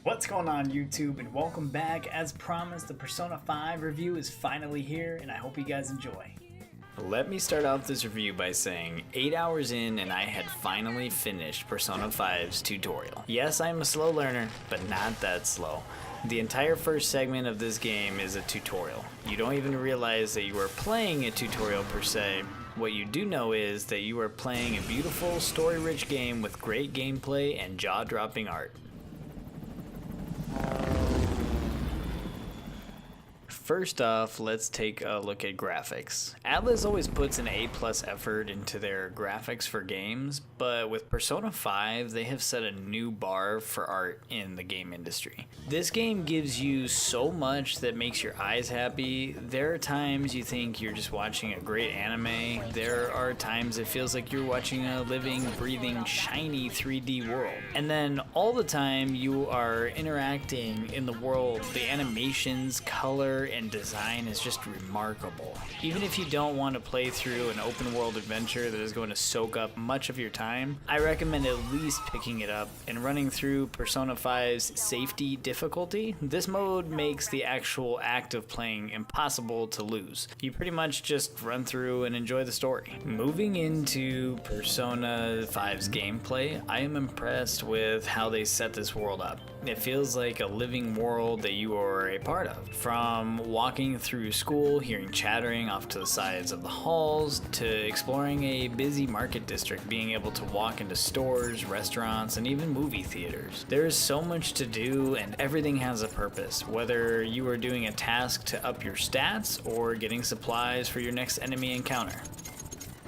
What's going on YouTube, and welcome back. As promised, the Persona 5 review is finally here and I hope you guys enjoy. Let me start off this review by saying 8 hours in and I had finally finished Persona 5's tutorial. Yes, I'm a slow learner, but not that slow. The entire first segment of this game is a tutorial. You don't even realize that you are playing a tutorial per se. What you do know is that you are playing a beautiful, story-rich game with great gameplay and jaw-dropping art. First off, let's take a look at graphics. Atlus always puts an A+ effort into their graphics for games, but with Persona 5, they have set a new bar for art in the game industry. This game gives you so much that makes your eyes happy. There are times you think you're just watching a great anime. There are times it feels like you're watching a living, breathing, shiny 3D world. And then all the time you are interacting in the world. The animations, color, and design is just remarkable. Even if you don't want to play through an open world adventure that is going to soak up much of your time, I recommend at least picking it up and running through Persona 5's safety difficulty. This mode makes the actual act of playing impossible to lose. You pretty much just run through and enjoy the story. Moving into Persona 5's gameplay, I am impressed with how they set this world up. It feels like a living world that you are a part of. From walking through school, hearing chattering off to the sides of the halls, to exploring a busy market district, being able to walk into stores, restaurants, and even movie theaters. There is so much to do and everything has a purpose, whether you are doing a task to up your stats or getting supplies for your next enemy encounter.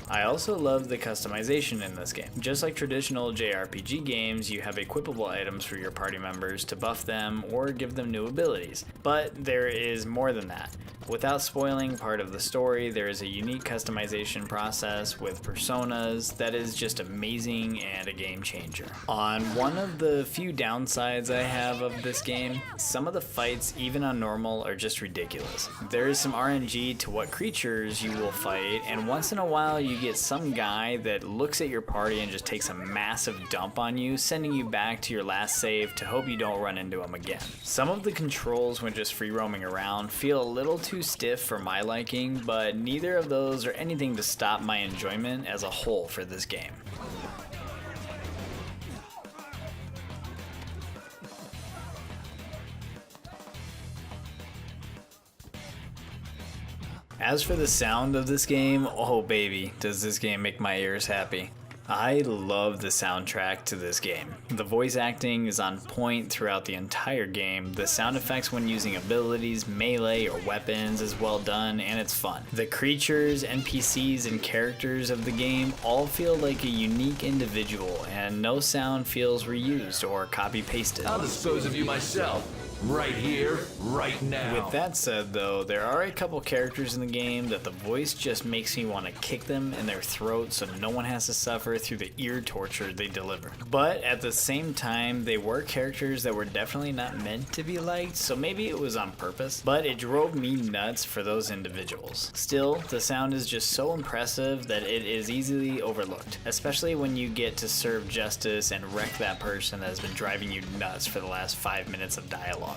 I also love the customization in this game. Just like traditional JRPG games, you have equipable items for your party members to buff them or give them new abilities. But there is more than that. Without spoiling part of the story, there is a unique customization process with personas that is just amazing and a game changer. On one of the few downsides I have of this game, some of the fights, even on normal, are just ridiculous. There is some RNG to what creatures you will fight, and once in a while you get some guy that looks at your party and just takes a massive dump on you, sending you back to your last save to hope you don't run into him again. Some of the controls when just free roaming around feel a little too stiff for my liking, but neither of those are anything to stop my enjoyment as a whole for this game. As for the sound of this game, oh baby, does this game make my ears happy. I love the soundtrack to this game. The voice acting is on point throughout the entire game. The sound effects when using abilities, melee, or weapons is well done, and it's fun. The creatures, NPCs, and characters of the game all feel like a unique individual, and no sound feels reused or copy-pasted. I'll dispose of you myself. Right here, right now. With that said though, there are a couple characters in the game that the voice just makes me want to kick them in their throat so no one has to suffer through the ear torture they deliver. But at the same time, they were characters that were definitely not meant to be liked, so maybe it was on purpose, but it drove me nuts for those individuals. Still, the sound is just so impressive that it is easily overlooked, especially when you get to serve justice and wreck that person that has been driving you nuts for the last 5 minutes of dialogue.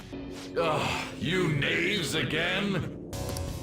Ugh, you knaves again?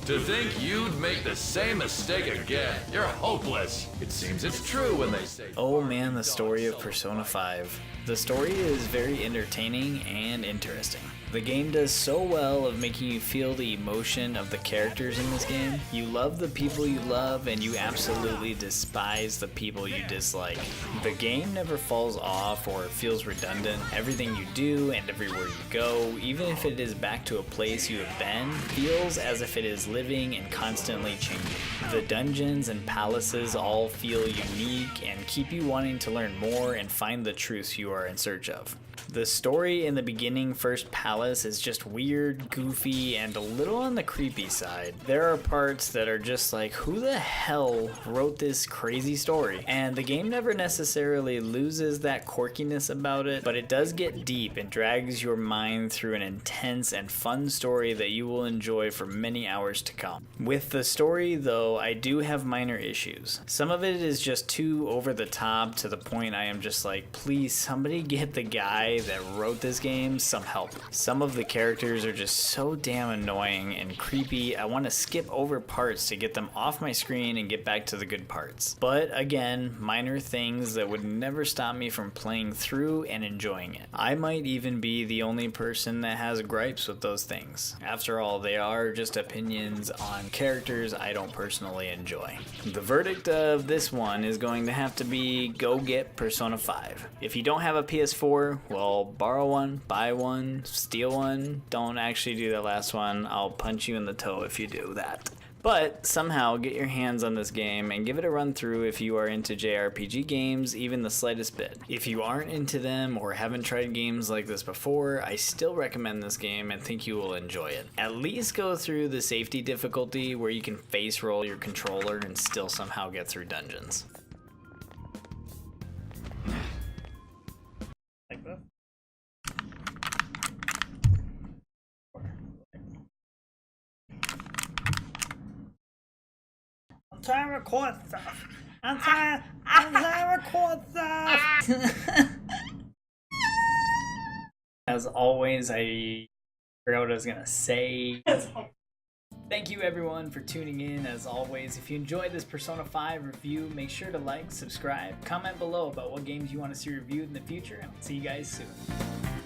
To think you'd make the same mistake again. You're hopeless. It seems it's true when they say... Oh man, the story of Persona 5. The story is very entertaining and interesting. The game does so well of making you feel the emotion of the characters in this game. You love the people you love and you absolutely despise the people you dislike. The game never falls off or feels redundant. Everything you do and everywhere you go, even if it is back to a place you have been, feels as if it is living and constantly changing. The dungeons and palaces all feel unique and keep you wanting to learn more and find the truths you are in search of. The story in the beginning first palace is just weird, goofy, and a little on the creepy side. There are parts that are just like, who the hell wrote this crazy story? And the game never necessarily loses that quirkiness about it, but it does get deep and drags your mind through an intense and fun story that you will enjoy for many hours to come. With the story though, I do have minor issues. Some of it is just too over the top to the point I am just like, please somebody get the guy guy that wrote this game some help. Some of the characters are just so damn annoying and creepy, I want to skip over parts to get them off my screen and get back to the good parts. But again, minor things that would never stop me from playing through and enjoying it. I might even be the only person that has gripes with those things. After all, they are just opinions on characters I don't personally enjoy. The verdict of this one is going to have to be go get Persona 5. If you don't have a PS4, well, borrow one, buy one, steal one. Don't actually do that last one. I'll punch you in the toe if you do that. But somehow get your hands on this game and give it a run through if you are into JRPG games even the slightest bit. If you aren't into them or haven't tried games like this before, I still recommend this game and think you will enjoy it. At least go through the safety difficulty where you can face roll your controller and still somehow get through dungeons. Like this? I'm trying to record stuff. I'm trying to record stuff. As always, I forgot what I was gonna say. Thank you everyone for tuning in. As always, if you enjoyed this Persona 5 review, make sure to like, subscribe, comment below about what games you want to see reviewed in the future, and I'll see you guys soon.